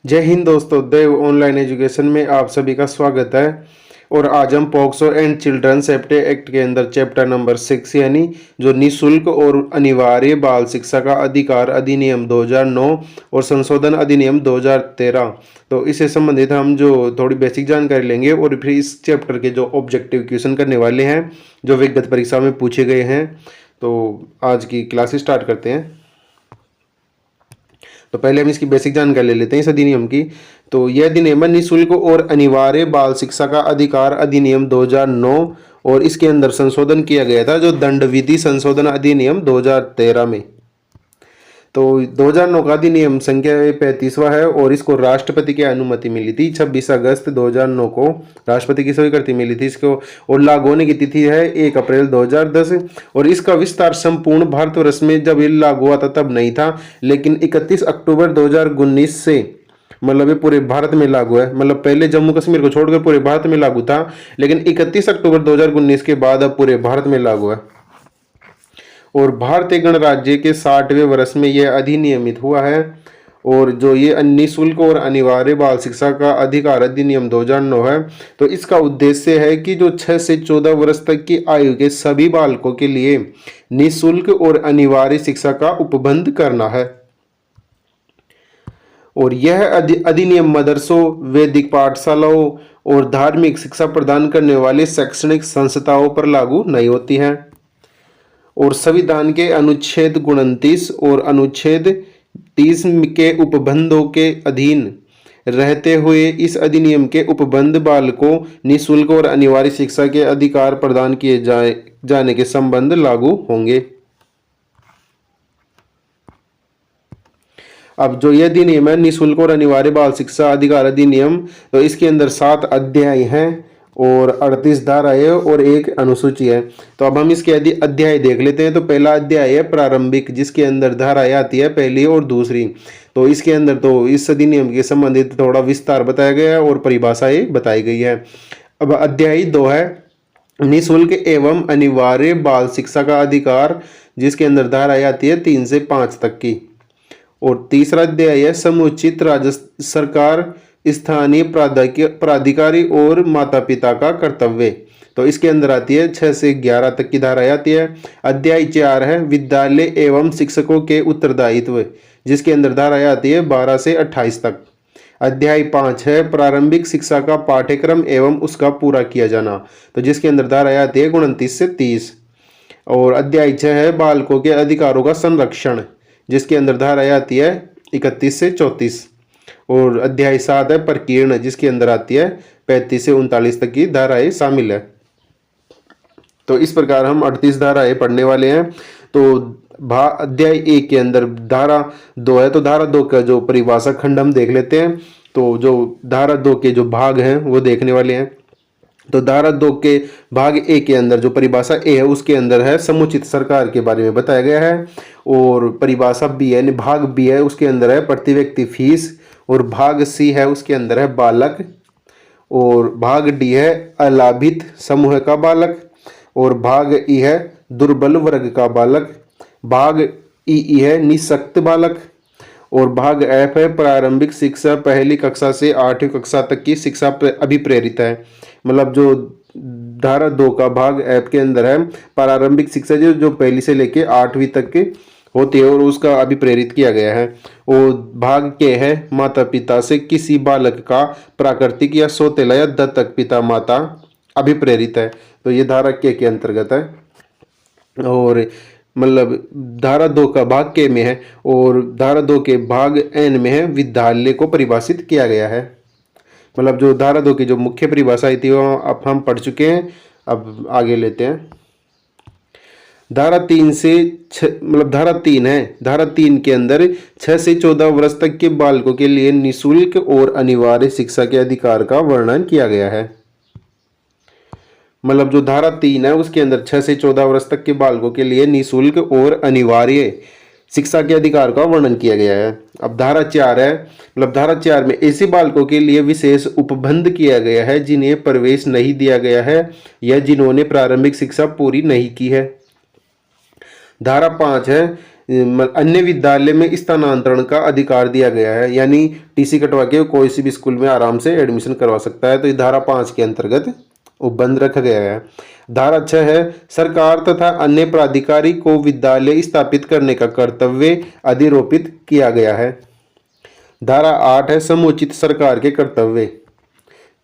जय हिंद दोस्तों, देव online education में आप सभी का स्वागत है। और आज हम POCSO and children safety act के अंदर चैप्टर नंबर 6 यानी जो निःशुल्क और अनिवार्य बाल शिक्षा का अधिकार अधिनियम 2009 और संशोधन अधिनियम 2013, तो इससे संबंधित हम जो थोड़ी बेसिक जानकारी लेंगे और फिर इस चैप्टर के जो ऑब्जेक्टिव क्वेश्चन करने वाले हैं जो व्यक्तिगत परीक्षा में पूछे गए हैं। तो आज की क्लास स्टार्ट करते हैं। तो पहले हम इसकी बेसिक जानकारी ले लेते हैं इस अधिनियम की। तो यह अधिनियम निःशुल्क और अनिवार्य बाल शिक्षा का अधिकार अधिनियम 2009 और इसके अंदर संशोधन किया गया था जो दंड विधि संशोधन अधिनियम 2013 में। तो 2009 का अधिनियम संख्या 35वां है और इसको राष्ट्रपति की अनुमति मिली थी 26 अगस्त 2009 को राष्ट्रपति की स्वीकृति मिली थी इसको। और लागू होने की तिथि है 1 अप्रैल 2010 और इसका विस्तार संपूर्ण भारतवर्ष में जब ये लागू हुआ था तब नहीं था, लेकिन 31 अक्टूबर 2019 से मतलब ये पूरे भारत में लागू है। मतलब पहले जम्मू कश्मीर को छोड़कर पूरे भारत में लागू था, लेकिन 31 अक्टूबर 2019 के बाद अब पूरे भारत में लागू है। और भारतीय गणराज्य के 60वें वर्ष में यह अधिनियमित हुआ है। और जो ये निःशुल्क और अनिवार्य बाल शिक्षा का अधिकार अधिनियम 2009 है, तो इसका उद्देश्य है कि जो 6 से 14 वर्ष तक की आयु के सभी बालकों के लिए निःशुल्क और अनिवार्य शिक्षा का उपबंध करना है। और यह अधिनियम मदरसों, वैदिक पाठशालाओं और धार्मिक शिक्षा प्रदान करने वाले शैक्षणिक संस्थाओं पर लागू नहीं होती है। और संविधान के अनुच्छेद 29 और अनुच्छेद 30 के उपबंधों के अधीन रहते हुए इस अधिनियम के उपबंध बालकों निःशुल्क और अनिवार्य शिक्षा के अधिकार प्रदान किए जाने के संबंध लागू होंगे। अब जो यह अधिनियम है निःशुल्क और अनिवार्य बाल शिक्षा अधिकार अधिनियम, तो इसके अंदर 7 अध्याय हैं और 38 धाराएं और एक अनुसूची है। तो अब हम इसके अध्याय देख लेते हैं। तो पहला अध्याय है प्रारंभिक, जिसके अंदर धाराएं आती है पहली और दूसरी। तो इसके अंदर तो इस अधिनियम के संबंधित थोड़ा विस्तार बताया गया है और परिभाषाएं बताई गई है। अब अध्याय 2 है निःशुल्क एवं अनिवार्य बाल शिक्षा का अधिकार, जिसके अंदर धाराएं आती है 3 से 5 तक की। और तीसरा अध्याय है समुचित राज्य सरकार, स्थानीय प्राधिकारी और माता पिता का कर्तव्य। तो इसके अंदर आती है 6 से 11 तक की धाराएं आती है। अध्याय 4 है विद्यालय एवं शिक्षकों के उत्तरदायित्व, जिसके अंदर धाराएं आती है 12 से 28 तक। अध्याय 5 है प्रारंभिक शिक्षा का पाठ्यक्रम एवं उसका पूरा किया जाना, तो जिसके अंदर धाराएं आती है 29 से 30। और अध्याय 6 है बालकों के अधिकारों का संरक्षण, जिसके अंदर धाराएं आती है 31 से 34। और अध्याय 7 है प्रकीर्ण, जिसके अंदर आती है 35 से 39 तक की धाराएं शामिल है। तो इस प्रकार हम 38 धाराएं पढ़ने वाले हैं। तो अध्याय 1 के अंदर धारा 2 है, तो धारा 2 का जो परिभाषा खंड हम देख लेते हैं। तो जो धारा 2 के जो भाग हैं वो देखने वाले हैं। तो धारा 2 के भाग ए के अंदर जो परिभाषा ए है उसके अंदर है समुचित सरकार के बारे में बताया गया है। और परिभाषा बी है भाग बी है, उसके अंदर है प्रति व्यक्ति फीस। और भाग सी है उसके अंदर है बालक। और भाग डी है अलाभित समूह का बालक। और भाग ई है दुर्बल वर्ग का बालक। भाग ई है निःशक्त बालक। और भाग एफ है प्रारंभिक शिक्षा, पहली कक्षा से 8वीं कक्षा तक की शिक्षा अभिप्रेरित है। मतलब जो धारा 2 का भाग एफ के अंदर है प्रारंभिक शिक्षा जो पहली से लेके 8वीं तक की होती है और उसका अभिप्रेरित किया गया है। और भाग के है माता पिता से किसी बालक का प्राकृतिक या सौतेला या दत्तक पिता माता अभिप्रेरित है, तो ये धारा के अंतर्गत है। और मतलब धारा 2 का भाग के में है और धारा 2 के भाग एन में है विद्यालय को परिभाषित किया गया है। मतलब जो धारा 2 की जो मुख्य परिभाषा थी वो अब हम पढ़ चुके हैं। अब आगे लेते हैं। धारा 3 से मतलब धारा 3 है, धारा 3 के अंदर 6 से 14 वर्ष तक के बालकों के लिए निःशुल्क और अनिवार्य शिक्षा के अधिकार का वर्णन किया गया है। मतलब जो धारा 3 है उसके अंदर 6 से 14 वर्ष तक के बालकों के लिए निःशुल्क और अनिवार्य शिक्षा के अधिकार का वर्णन किया गया है। अब धारा 4 है, मतलब धारा 4 में ऐसे बालकों के लिए विशेष उपबंध किया गया है जिन्हें प्रवेश नहीं दिया गया है या जिन्होंने प्रारंभिक शिक्षा पूरी नहीं की है। धारा 5 है अन्य विद्यालय में स्थानांतरण का अधिकार दिया गया है, यानी टीसी कटवा के कोई सी भी स्कूल में आराम से एडमिशन करवा सकता है। तो ये धारा 5 के अंतर्गत उपबंध रखा गया है। धारा 6 है, सरकार तथा अन्य प्राधिकारी को विद्यालय स्थापित करने का कर्तव्य अधिरोपित किया गया है। धारा 8 है, समुचित सरकार के कर्तव्य,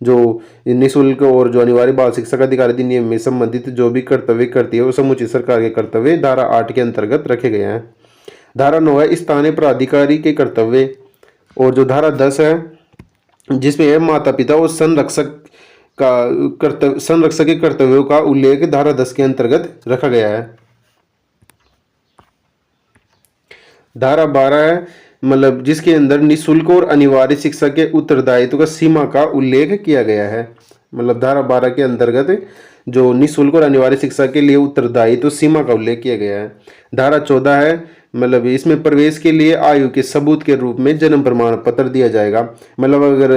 जो निःशुल्क और जो अनिवार्य बाल शिक्षा अधिकार अधिनियम में संबंधित जो भी कर्तव्य करती है वो समुचित सरकार के कर्तव्य धारा 8 के अंतर्गत रखे गए हैं। धारा 9 है, स्थानीय प्राधिकारी के कर्तव्य। और जो धारा 10 है, जिसमें है माता पिता और संरक्षक के कर्तव्यों का उल्लेख धारा 10 के अंतर्गत रखा गया है। धारा 12 है, मतलब जिसके अंदर निःशुल्क और अनिवार्य शिक्षा के उत्तरदायित्व का सीमा का उल्लेख किया गया है। मतलब धारा 12 के अंतर्गत जो निःशुल्क और अनिवार्य शिक्षा के लिए उत्तरदायित्व सीमा का उल्लेख किया गया है। धारा 14 है, मतलब इसमें प्रवेश के लिए आयु के सबूत के रूप में जन्म प्रमाण पत्र दिया जाएगा। मतलब अगर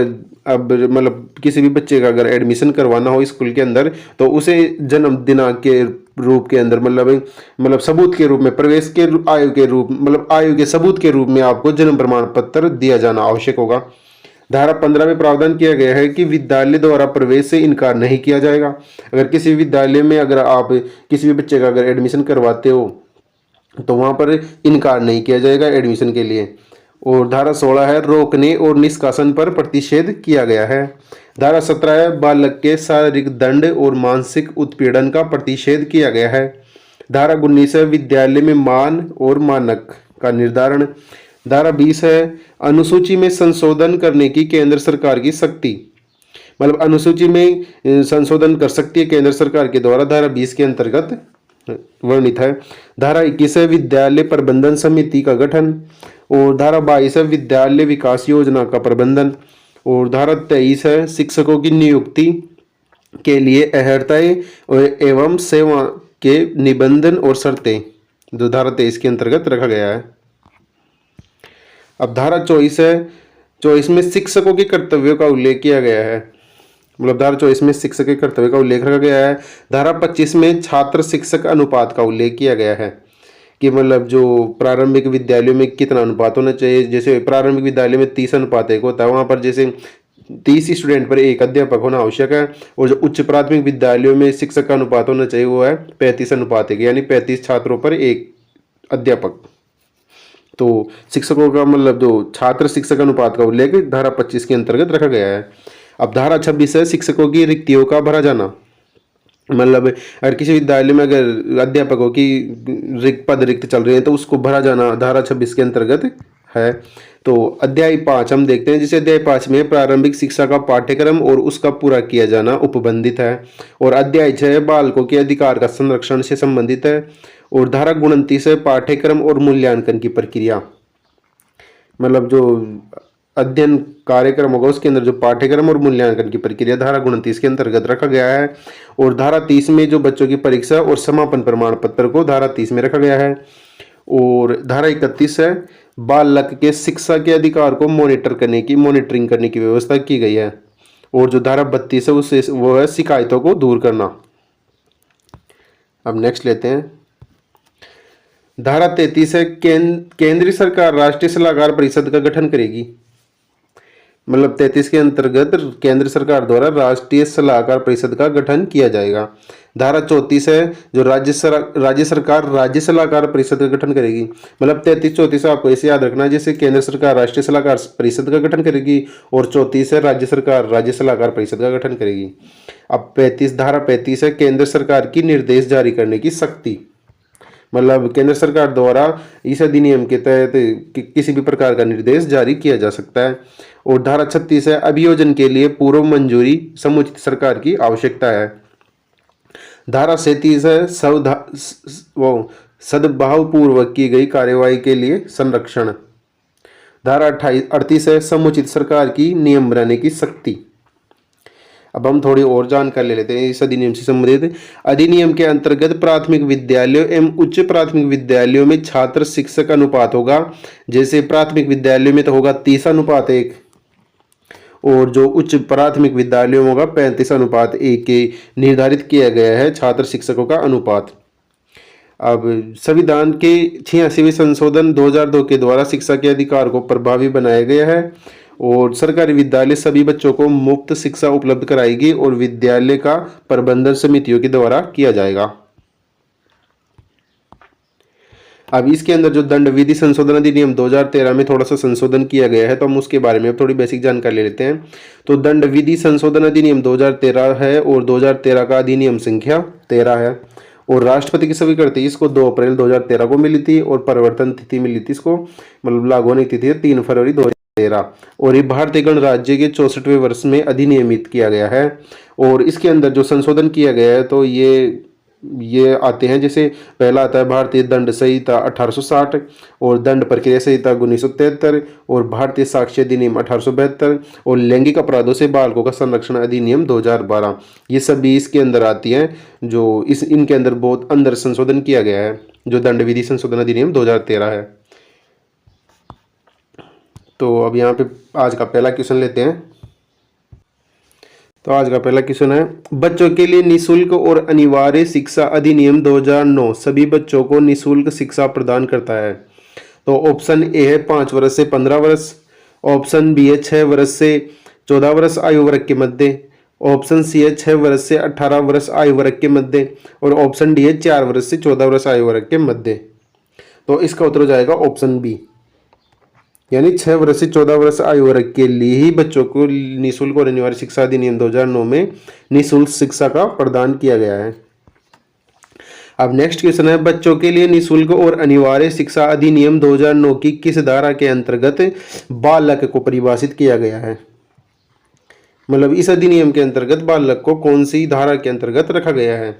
अब मतलब किसी भी बच्चे का अगर एडमिशन करवाना हो स्कूल के अंदर तो उसे जन्म दिनांक के रूप के अंदर मतलब सबूत के रूप में प्रवेश के आयु के रूप मतलब आयु के सबूत के रूप में आपको जन्म प्रमाण पत्र दिया जाना आवश्यक होगा। धारा 15 में प्रावधान किया गया है कि विद्यालय द्वारा प्रवेश से इनकार नहीं किया जाएगा। अगर किसी विद्यालय में अगर आप किसी भी बच्चे का अगर एडमिशन करवाते हो तो वहां पर इनकार नहीं किया जाएगा एडमिशन के लिए। और धारा 16 है, रोकने और निष्कासन पर प्रतिषेध किया गया है। धारा 17 है, बालक के शारीरिक दंड और मानसिक उत्पीड़न का प्रतिषेध किया गया है। धारा 19 है, विद्यालय में मान और मानक का निर्धारण। धारा 20 है, अनुसूची में संशोधन करने की केंद्र सरकार की शक्ति। मतलब अनुसूची में संशोधन कर सकती है केंद्र सरकार के द्वारा, धारा 20 के अंतर्गत वर्णित है। धारा 21 है, विद्यालय प्रबंधन समिति का गठन। और धारा 22 है, विद्यालय विकास योजना का प्रबंधन। और धारा 23 है, शिक्षकों की नियुक्ति के लिए अर्हताएं एवं सेवा के निबंधन और शर्तें, जो धारा 23 के अंतर्गत रखा गया है। अब धारा 24 है, 24 में शिक्षकों के कर्तव्यों का उल्लेख किया गया है। मतलब धारा 24 में शिक्षक के कर्तव्य का उल्लेख रखा गया है। धारा 25 में छात्र शिक्षक अनुपात का उल्लेख किया गया है कि मतलब जो प्रारंभिक विद्यालयों में कितना अनुपात होना चाहिए। जैसे प्रारंभिक विद्यालय में 30:1 होता है, वहाँ पर जैसे 30 स्टूडेंट पर एक अध्यापक होना आवश्यक है। और जो उच्च प्राथमिक विद्यालयों में शिक्षक का अनुपात होना चाहिए वो है 35:1, यानी 35 छात्रों पर एक अध्यापक। तो शिक्षकों का मतलब जो छात्र शिक्षक अनुपात का उल्लेख धारा 25 के अंतर्गत रखा गया है। अब धारा 26 है, शिक्षकों की रिक्तियों का भरा जाना। मतलब अगर किसी विद्यालय में अगर अध्यापकों की पद रिक्त चल रहे हैं तो उसको भरा जाना धारा 26 के अंतर्गत है। तो अध्याय 5 हम देखते हैं, जिसे अध्याय 5 में प्रारंभिक शिक्षा का पाठ्यक्रम और उसका पूरा किया जाना उपबंधित है। और अध्याय 6 बालकों के अधिकार का संरक्षण से संबंधित है। और धारा 29 है, पाठ्यक्रम और मूल्यांकन की प्रक्रिया। मतलब जो अध्ययन कार्यक्रम होगा उसके अंदर जो पाठ्यक्रम और मूल्यांकन की प्रक्रिया धारा 29 के अंतर्गत रखा गया है। और धारा 30 में जो बच्चों की परीक्षा और समापन प्रमाण पत्र को धारा 30 में रखा गया है। और धारा 31 है, बालक के शिक्षा के अधिकार को मॉनिटरिंग करने की व्यवस्था की गई है। और जो धारा 32 है उससे वो है शिकायतों को दूर करना। अब नेक्स्ट लेते हैं, धारा 33 है, केंद्रीय सरकार राष्ट्रीय सलाहकार परिषद का गठन करेगी। मतलब 33 के अंतर्गत केंद्र सरकार द्वारा राष्ट्रीय सलाहकार परिषद का गठन किया जाएगा। धारा 34 है, जो राज्य सरकार राज्य सलाहकार परिषद का गठन करेगी। मतलब 33-34 आपको ऐसे याद रखना है, जैसे केंद्र सरकार राष्ट्रीय सलाहकार परिषद का गठन करेगी और 34 है राज्य सरकार राज्य सलाहकार परिषद का गठन करेगी। अब धारा 35 है, केंद्र सरकार की निर्देश जारी करने की शक्ति। मतलब केंद्र सरकार द्वारा इस अधिनियम के तहत किसी भी प्रकार का निर्देश जारी किया जा सकता है। और धारा 36 है, अभियोजन के लिए पूर्व मंजूरी समुचित सरकार की आवश्यकता है। धारा 37 है, सद्भावपूर्वक की गई कार्यवाही के लिए संरक्षण। धारा 38 है, समुचित सरकार की नियम बनाने की शक्ति। अब हम थोड़ी और जानकारी ले लेते हैं इस अधिनियम से संबंधित। अधिनियम के अंतर्गत प्राथमिक विद्यालयों एवं उच्च प्राथमिक विद्यालयों में छात्र शिक्षक अनुपात होगा। जैसे प्राथमिक विद्यालयों में तो होगा 30:1 और जो उच्च प्राथमिक विद्यालयों में होगा 35:1 के निर्धारित किया गया है छात्र शिक्षकों का अनुपात। अब संविधान के 86वें संशोधन 2002 के द्वारा शिक्षा के अधिकार को प्रभावी बनाया गया है और सरकारी विद्यालय सभी बच्चों को मुफ्त शिक्षा उपलब्ध कराएगी और विद्यालय का प्रबंधन समितियों के द्वारा किया जाएगा। अब इसके अंदर जो दंड विधि संशोधन अधिनियम 2013 में थोड़ा सा संशोधन किया गया है, तो हम उसके बारे में थोड़ी बेसिक जानकारी ले लेते हैं। तो दंड विधि संशोधन अधिनियम 2013 है और 2013 का अधिनियम संख्या 13 है और राष्ट्रपति की स्वीकृति इसको 2 अप्रैल 2013 को मिली थी और परिवर्तन तिथि मिली थी इसको, मतलब लागू होने की तिथि 3 फरवरी 2013 और ये भारतीय गणराज्य के 64वें वर्ष में अधिनियमित किया गया है। और इसके अंदर जो संशोधन किया गया है तो ये आते हैं, जैसे पहला आता है भारतीय दंड संहिता 1860 और दंड प्रक्रिया संहिता 1973 और भारतीय साक्ष्य अधिनियम 1872 और लैंगिक अपराधों से बालकों का संरक्षण अधिनियम 2012। ये सभी इसके अंदर आती हैं, जो इनके अंदर बहुत अंदर संशोधन किया गया है, जो दंड विधि संशोधन अधिनियम 2013 है। तो अब यहाँ पे आज का पहला क्वेश्चन लेते हैं। तो आज का पहला क्वेश्चन है, बच्चों के लिए निशुल्क और अनिवार्य शिक्षा अधिनियम 2009 सभी बच्चों को निशुल्क शिक्षा प्रदान करता है। तो ऑप्शन ए है 5 वर्ष से 15 वर्ष, ऑप्शन बी है 6 वर्ष से 14 वर्ष आयु वर्ग के मध्य, ऑप्शन सी है 6 वर्ष से 18 वर्ष आयु वर्ग के मध्य और ऑप्शन डी है 4 वर्ष से 14 वर्ष आयु वर्ग के मध्य। तो इसका उत्तर हो जाएगा ऑप्शन बी, यानी 6 वर्ष से 14 वर्ष आयु वर्ग के लिए ही बच्चों को निःशुल्क और अनिवार्य शिक्षा अधिनियम 2009 में निःशुल्क शिक्षा का प्रदान किया गया है। अब नेक्स्ट क्वेश्चन है, बच्चों के लिए निःशुल्क और अनिवार्य शिक्षा अधिनियम 2009 की किस धारा के अंतर्गत बालक को परिभाषित किया गया है? मतलब इस अधिनियम के अंतर्गत बालक को कौन सी धारा के अंतर्गत रखा गया है?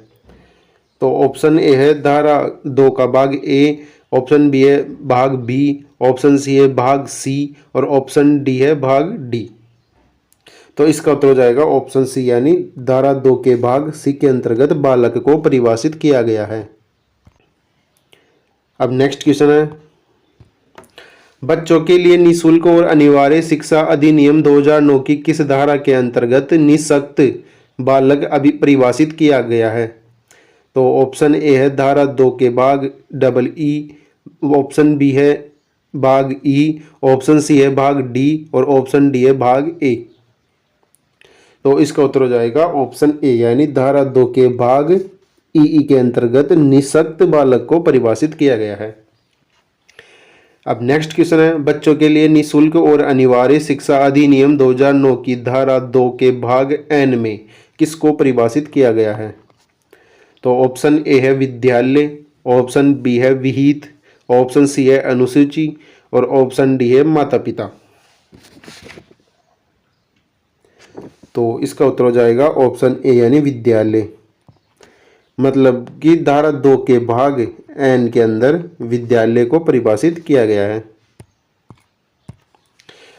तो ऑप्शन ए है धारा 2 का भाग ए, ऑप्शन बी है भाग बी, ऑप्शन सी है भाग सी और ऑप्शन डी है भाग डी। तो इसका उत्तर हो जाएगा ऑप्शन सी, यानी धारा 2 के भाग सी के अंतर्गत बालक को परिभाषित किया गया है। अब नेक्स्ट क्वेश्चन है, बच्चों के लिए निःशुल्क और अनिवार्य शिक्षा अधिनियम 2009 की किस धारा के अंतर्गत निःशक्त बालक अभी परिभाषित किया गया है? तो ऑप्शन ए है धारा 2 के भाग डबल ई, ऑप्शन बी है भाग ई, ऑप्शन सी है भाग डी और ऑप्शन डी है भाग ए। तो इसका उत्तर हो जाएगा ऑप्शन ए, यानी धारा 2 के भाग ई के अंतर्गत निःशक्त बालक को परिभाषित किया गया है। अब नेक्स्ट क्वेश्चन है, बच्चों के लिए निःशुल्क और अनिवार्य शिक्षा अधिनियम 2009 की धारा 2 के भाग एन में किसको परिभाषित किया गया है? तो ऑप्शन ए है विद्यालय, ऑप्शन बी है विहित, ऑप्शन सी है अनुसूची और ऑप्शन डी है माता पिता। तो इसका उत्तर हो जाएगा ऑप्शन ए, यानी विद्यालय। मतलब कि धारा 2 के भाग एन के अंदर विद्यालय को परिभाषित किया गया है।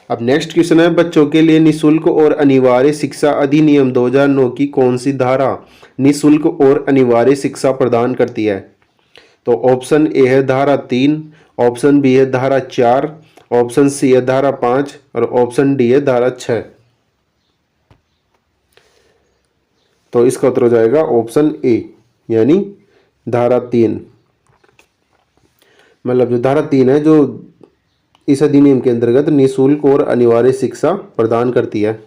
अब नेक्स्ट क्वेश्चन है, बच्चों के लिए निःशुल्क और अनिवार्य शिक्षा अधिनियम 2009 की कौन सी धारा निःशुल्क और अनिवार्य शिक्षा प्रदान करती है? तो ऑप्शन ए है धारा 3, ऑप्शन बी है धारा 4, ऑप्शन सी है धारा 5 और ऑप्शन डी है धारा 6। तो इसका उत्तर हो जाएगा ऑप्शन ए, यानी धारा 3। मतलब जो धारा 3 है, जो इस अधिनियम के अंतर्गत निःशुल्क और अनिवार्य शिक्षा प्रदान करती है।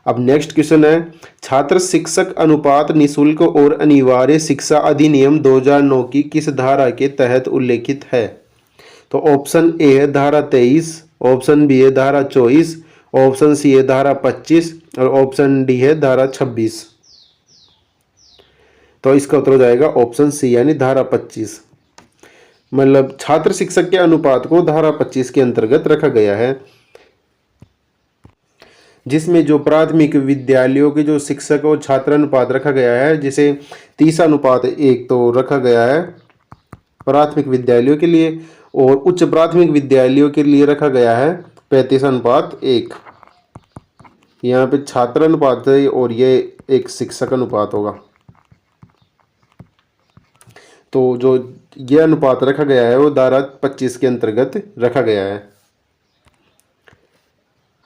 अब नेक्स्ट क्वेश्चन है, छात्र शिक्षक अनुपात निःशुल्क और अनिवार्य शिक्षा अधिनियम 2009 की किस धारा के तहत उल्लेखित है? तो ऑप्शन ए है धारा 23, ऑप्शन बी है धारा 24, ऑप्शन सी है धारा 25 और ऑप्शन डी है धारा 26। तो इसका उत्तर हो जाएगा ऑप्शन सी, यानी धारा 25। मतलब छात्र शिक्षक के अनुपात को धारा 25 के अंतर्गत रखा गया है, जिसमें जो प्राथमिक विद्यालयों के जो शिक्षक और छात्र अनुपात रखा गया है, जिसे 30:1 तो रखा गया है प्राथमिक विद्यालयों के लिए और उच्च प्राथमिक विद्यालयों के लिए रखा गया है 35:1। यहाँ पे छात्र अनुपात है और ये एक शिक्षक अनुपात होगा। तो जो ये अनुपात रखा गया है वो धारा 25 के अंतर्गत रखा गया है।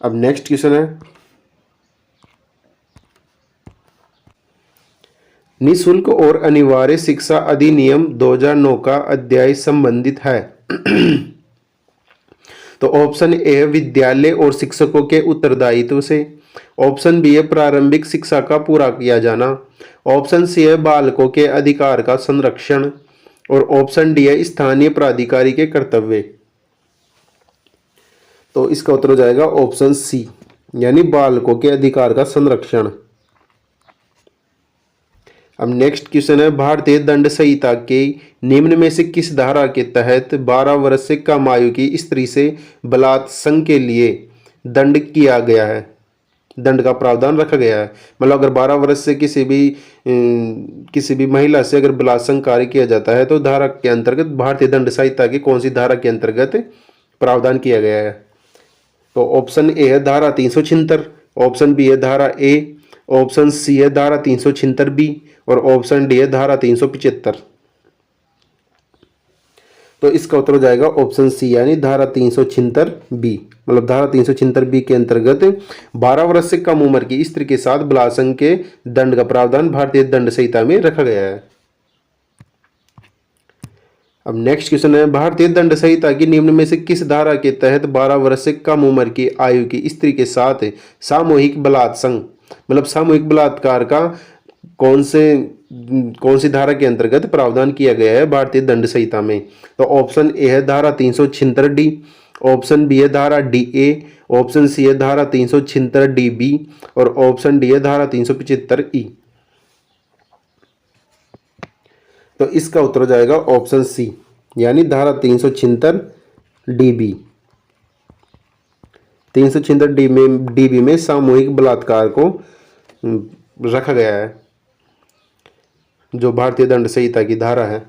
अब नेक्स्ट क्वेश्चन है, निःशुल्क और अनिवार्य शिक्षा अधिनियम 2009 का अध्याय संबंधित है। तो ऑप्शन ए विद्यालय और शिक्षकों के उत्तरदायित्व से, ऑप्शन बी है प्रारंभिक शिक्षा का पूरा किया जाना, ऑप्शन सी है बालकों के अधिकार का संरक्षण और ऑप्शन डी है स्थानीय प्राधिकारी के कर्तव्य। तो इसका उत्तर हो जाएगा ऑप्शन सी यानी बालकों के अधिकार का संरक्षण। अब नेक्स्ट क्वेश्चन है भारतीय दंड संहिता के निम्न में से किस धारा के तहत 12 वर्ष से कम आयु की स्त्री से बलात्संग के लिए दंड किया गया है, दंड का प्रावधान रखा गया है। मतलब अगर 12 वर्ष से किसी भी महिला से अगर बलात्संग कार्य किया जाता है तो धारा के अंतर्गत भारतीय दंड संहिता की कौन सी धारा के अंतर्गत प्रावधान किया गया है। तो ऑप्शन ए है धारा 376, ऑप्शन बी है धारा ए, ऑप्शन सी है धारा 376 बी और ऑप्शन डी है धारा 375। तो इसका उत्तर हो जाएगा ऑप्शन सी यानी धारा 376 बी। मतलब धारा 376 बी के अंतर्गत 12 वर्ष से कम उम्र की स्त्री के साथ बलात्संग के दंड का प्रावधान भारतीय दंड संहिता में रखा गया है। अब नेक्स्ट क्वेश्चन है भारतीय दंड संहिता की निम्न में से किस धारा के तहत 12 वर्ष से कम उम्र की आयु की स्त्री के साथ सामूहिक बलात्संग मतलब सामूहिक बलात्कार का कौन सी धारा के अंतर्गत प्रावधान किया गया है भारतीय दंड संहिता में। तो ऑप्शन ए है धारा 376 डी, ऑप्शन बी है धारा डी ए, ऑप्शन सी है धारा 376 डी बी और ऑप्शन डी है धारा 375 ई। तो इसका उत्तर हो जाएगा ऑप्शन सी यानी धारा 376 डी बी। 376 डी बी में सामूहिक बलात्कार को रखा गया है जो भारतीय दंड संहिता की धारा है।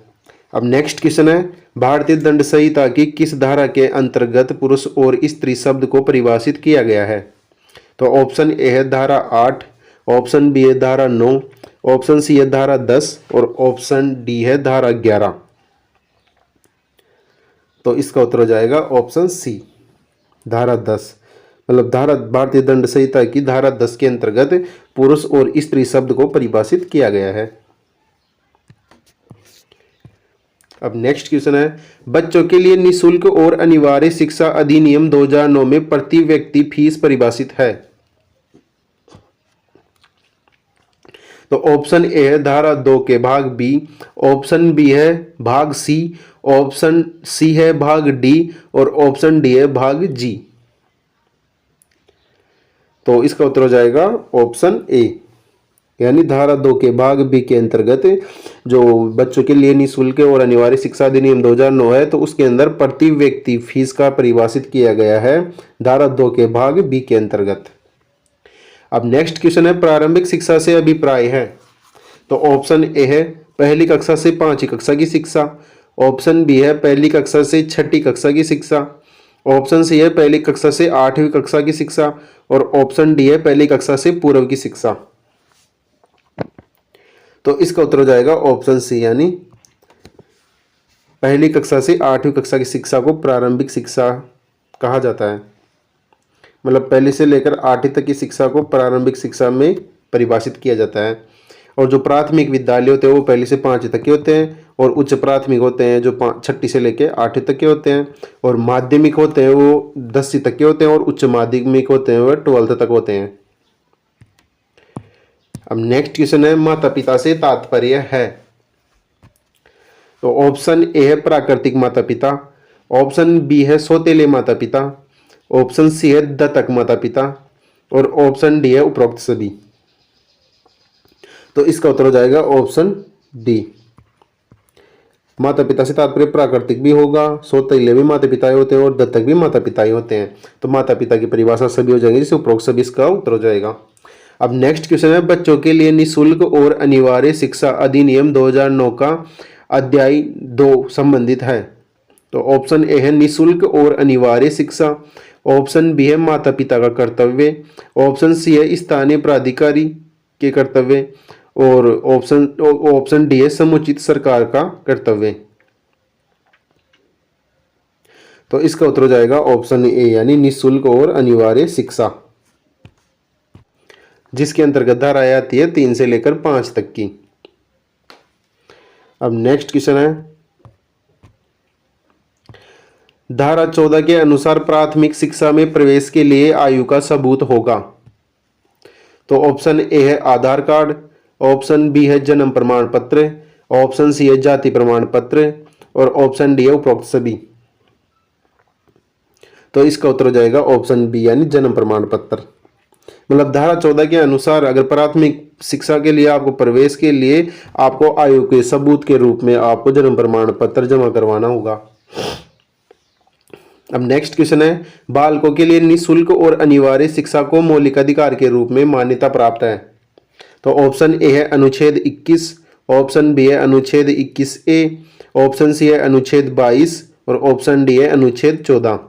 अब नेक्स्ट क्वेश्चन है भारतीय दंड संहिता की किस धारा के अंतर्गत पुरुष और स्त्री शब्द को परिभाषित किया गया है। तो ऑप्शन ए है धारा 8, ऑप्शन बी है धारा 9, ऑप्शन सी है धारा 10 और ऑप्शन डी है धारा 11। तो इसका उत्तर हो जाएगा ऑप्शन सी धारा 10। मतलब धारा भारतीय दंड संहिता की धारा 10 के अंतर्गत पुरुष और स्त्री शब्द को परिभाषित किया गया है। अब नेक्स्ट क्वेश्चन है बच्चों के लिए निःशुल्क और अनिवार्य शिक्षा अधिनियम 2009 में प्रति व्यक्ति फीस परिभाषित है। तो ऑप्शन ए है धारा 2 के भाग बी, ऑप्शन बी है भाग सी, ऑप्शन सी है भाग डी और ऑप्शन डी है भाग जी। तो इसका उत्तर हो जाएगा ऑप्शन ए यानी धारा 2 के भाग बी के अंतर्गत जो बच्चों के लिए निःशुल्क और अनिवार्य शिक्षा अधिनियम 2009 है तो उसके अंदर प्रति व्यक्ति फीस का परिभाषित किया गया है धारा 2 के भाग बी के अंतर्गत। अब नेक्स्ट क्वेश्चन है प्रारंभिक शिक्षा से अभिप्राय है। तो ऑप्शन ए है पहली कक्षा से 5वीं कक्षा की शिक्षा, ऑप्शन बी है पहली कक्षा से 6ठी कक्षा की शिक्षा, ऑप्शन सी है पहली कक्षा से 8वीं कक्षा की शिक्षा और ऑप्शन डी है पहली कक्षा से पूर्व की शिक्षा। तो इसका उत्तर हो जाएगा ऑप्शन सी यानी पहली कक्षा से 8वीं कक्षा की शिक्षा को प्रारंभिक शिक्षा कहा जाता है। मतलब पहली से लेकर 8वीं तक की शिक्षा को प्रारंभिक शिक्षा में परिभाषित किया जाता है। और जो प्राथमिक विद्यालय होते हैं वो पहली से 5वीं तक के होते हैं और उच्च प्राथमिक होते हैं जो 6ठी से लेकर 8वीं तक के होते हैं और माध्यमिक होते हैं वो 10वीं तक के होते हैं और उच्च माध्यमिक होते हैं वो 12th तक होते हैं। अब नेक्स्ट क्वेश्चन है माता पिता से तात्पर्य है। तो ऑप्शन ए है प्राकृतिक माता पिता, ऑप्शन बी है सौतेले माता पिता, ऑप्शन सी है दत्तक माता पिता और ऑप्शन डी है उपरोक्त सभी। तो इसका उत्तर हो जाएगा ऑप्शन डी। माता पिता से तात्पर्य प्राकृतिक भी होगा, सौतेले भी माता पिता होते हैं और दत्तक भी माता पिता ही होते हैं। तो माता पिता की परिभाषा सभी हो जाएंगे जिससे उपरोक्त सभी इसका उत्तर हो जाएगा। अब नेक्स्ट क्वेश्चन है बच्चों के लिए निःशुल्क और अनिवार्य शिक्षा अधिनियम 2009 का अध्याय 2 संबंधित है। तो ऑप्शन ए है निःशुल्क और अनिवार्य शिक्षा, ऑप्शन बी है माता पिता का कर्तव्य, ऑप्शन सी है स्थानीय प्राधिकारी के कर्तव्य और ऑप्शन डी है समुचित सरकार का कर्तव्य। तो इसका उत्तर हो जाएगा ऑप्शन ए यानी निःशुल्क और अनिवार्य शिक्षा जिसके अंतर्गत धाराएं आती है 3 से लेकर 5 तक की। अब नेक्स्ट क्वेश्चन है, धारा 14 के अनुसार प्राथमिक शिक्षा में प्रवेश के लिए आयु का सबूत होगा। तो ऑप्शन ए है आधार कार्ड, ऑप्शन बी है जन्म प्रमाण पत्र, ऑप्शन सी है जाति प्रमाण पत्र और ऑप्शन डी है उपरोक्त सभी। तो इसका उत्तर हो जाएगा ऑप्शन बी यानी जन्म प्रमाण पत्र। मतलब धारा 14 के अनुसार अगर प्राथमिक शिक्षा के लिए आपको प्रवेश के लिए आपको आयु के सबूत के रूप में आपको जन्म प्रमाण पत्र जमा करवाना होगा। अब नेक्स्ट क्वेश्चन है, बालकों के लिए निःशुल्क और अनिवार्य शिक्षा को मौलिक अधिकार के रूप में मान्यता प्राप्त है। तो ऑप्शन ए है अनुच्छेद 21, ऑप्शन बी है अनुच्छेद 21A, ऑप्शन सी है अनुच्छेद 22 और ऑप्शन डी है अनुच्छेद 14।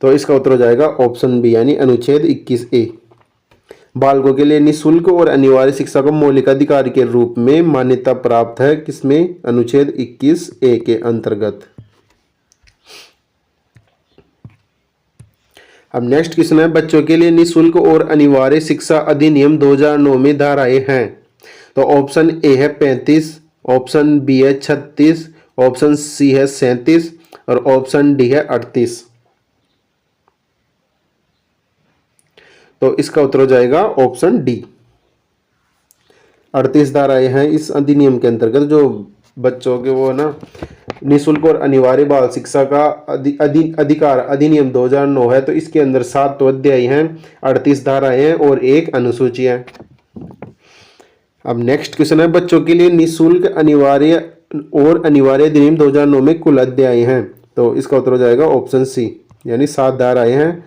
तो इसका उत्तर हो जाएगा ऑप्शन बी यानी अनुच्छेद 21A। बालकों के लिए निःशुल्क और अनिवार्य शिक्षा को मौलिक अधिकार के रूप में मान्यता प्राप्त है, किसमें? अनुच्छेद 21A के अंतर्गत। अब नेक्स्ट क्वेश्चन है, बच्चों के लिए निःशुल्क और अनिवार्य शिक्षा अधिनियम 2009 में धाराएं हैं। तो ऑप्शन ए है 35, ऑप्शन बी है 36, ऑप्शन सी है 37 और ऑप्शन डी है 38। तो इसका उत्तर हो जाएगा ऑप्शन डी। 38 धाराएं हैं इस अधिनियम के अंतर्गत, जो बच्चों के वो ना निःशुल्क और अनिवार्य बाल शिक्षा का अधिकार अधिनियम 2009 है। तो इसके अंदर 7 तो अध्याय हैं, 38 धाराएं हैं और एक अनुसूची है। अब नेक्स्ट क्वेश्चन है, बच्चों के लिए निःशुल्क अनिवार्य और अनिवार्य अधिनियम 2009 में कुल अध्याय हैं। तो इसका उत्तर हो जाएगा ऑप्शन सी यानी 7 धाराएं हैं,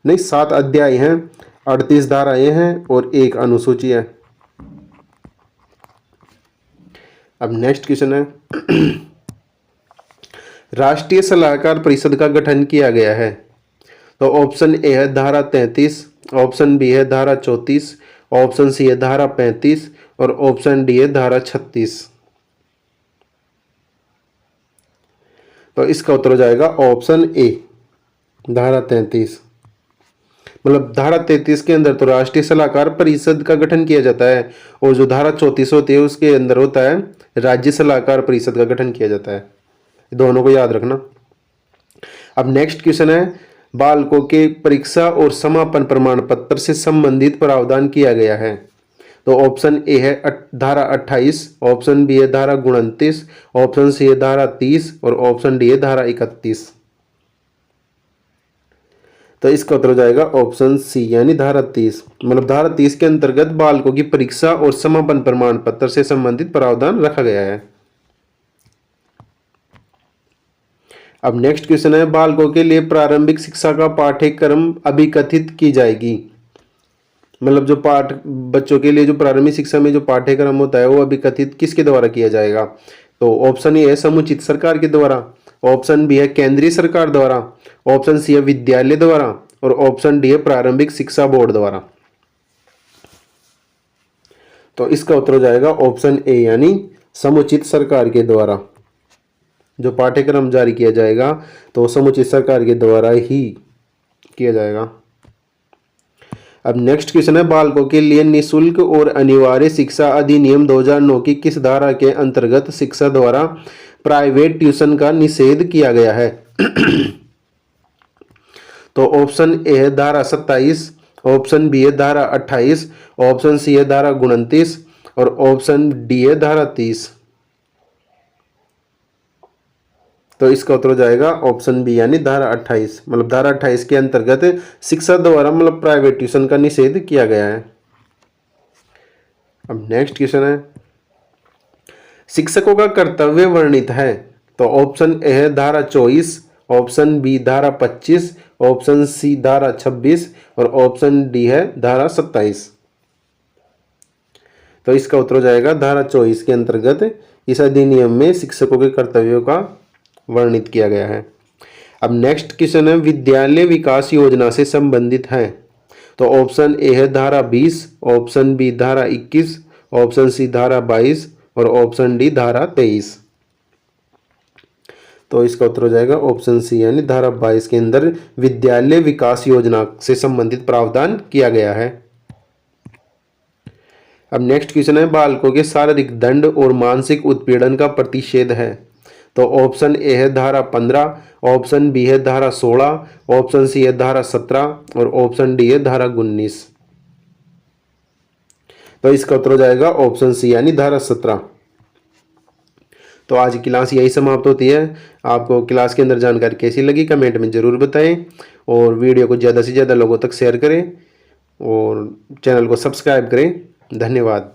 7 अध्याय हैं, 38 धाराएं हैं और एक अनुसूची है। अब नेक्स्ट क्वेश्चन है, राष्ट्रीय सलाहकार परिषद का गठन किया गया है। तो ऑप्शन ए है धारा 33, ऑप्शन बी है धारा 34, ऑप्शन सी है धारा 35 और ऑप्शन डी है धारा 36। तो इसका उत्तर हो जाएगा ऑप्शन ए धारा 33। मतलब धारा 33 के अंदर तो राष्ट्रीय सलाहकार परिषद का गठन किया जाता है और जो धारा 34 होती है उसके अंदर होता है राज्य सलाहकार परिषद का गठन किया जाता है। दोनों को याद रखना। अब नेक्स्ट क्वेश्चन है, बालकों के परीक्षा और समापन प्रमाण पत्र से संबंधित प्रावधान किया गया है। तो ऑप्शन ए है धारा 28, ऑप्शन बी है धारा 29, ऑप्शन सी है धारा 30 और ऑप्शन डी है धारा 31। तो इसका उत्तर हो जाएगा ऑप्शन सी यानी धारा 30। मतलब धारा 30 के अंतर्गत बालकों की परीक्षा और समापन प्रमाण पत्र से संबंधित प्रावधान रखा गया है। अब नेक्स्ट क्वेश्चन है, बालकों के लिए प्रारंभिक शिक्षा का पाठ्यक्रम अभिकथित की जाएगी। मतलब जो बच्चों के लिए जो प्रारंभिक शिक्षा में जो पाठ्यक्रम होता है वो अभिकथित किसके द्वारा किया जाएगा? तो ऑप्शन ए है समुचित सरकार के द्वारा, ऑप्शन बी है केंद्रीय सरकार द्वारा, ऑप्शन सी है विद्यालय द्वारा और ऑप्शन डी है प्रारंभिक शिक्षा बोर्ड द्वारा। तो इसका उत्तर हो जाएगा ऑप्शन ए यानी समुचित सरकार के द्वारा। जो पाठ्यक्रम जारी किया जाएगा तो समुचित सरकार के द्वारा ही किया जाएगा। अब नेक्स्ट क्वेश्चन है, बालकों के लिए निःशुल्क और अनिवार्य शिक्षा अधिनियम 2009 की किस धारा के अंतर्गत शिक्षा द्वारा प्राइवेट ट्यूशन का निषेध किया गया है? तो ऑप्शन ए है धारा 27, ऑप्शन बी है धारा 28, ऑप्शन सी है धारा 29 और ऑप्शन डी है धारा 30। तो इसका उत्तर हो जाएगा ऑप्शन बी यानी धारा 28। मतलब धारा 28 के अंतर्गत शिक्षा द्वारा मतलब प्राइवेट ट्यूशन का निषेध किया गया है। अब नेक्स्ट क्वेश्चन है, शिक्षकों का कर्तव्य वर्णित है। तो ऑप्शन ए है धारा 24, ऑप्शन बी धारा 25, ऑप्शन सी धारा 26 और ऑप्शन डी है धारा 27। तो इसका उत्तर हो जाएगा धारा 24 के अंतर्गत इस अधिनियम में शिक्षकों के कर्तव्यों का वर्णित किया गया है। अब नेक्स्ट क्वेश्चन है, विद्यालय विकास योजना से संबंधित है। तो ऑप्शन ए है धारा 20, ऑप्शन बी धारा 21, ऑप्शन सी धारा 22 और ऑप्शन डी धारा 23। तो इसका उत्तर हो जाएगा ऑप्शन सी यानी धारा 22 के अंदर विद्यालय विकास योजना से संबंधित प्रावधान किया गया है। अब नेक्स्ट क्वेश्चन है, बालकों के शारीरिक दंड और मानसिक उत्पीड़न का प्रतिषेध है। तो ऑप्शन ए है धारा 15, ऑप्शन बी है धारा 16, ऑप्शन सी है धारा 17 और ऑप्शन डी है धारा 19। तो इसका उत्तर हो जाएगा ऑप्शन सी यानी धारा 17। तो आज की क्लास यही समाप्त होती है। आपको क्लास के अंदर जानकारी कैसी लगी कमेंट में ज़रूर बताएं और वीडियो को ज़्यादा से ज़्यादा लोगों तक शेयर करें और चैनल को सब्सक्राइब करें। धन्यवाद।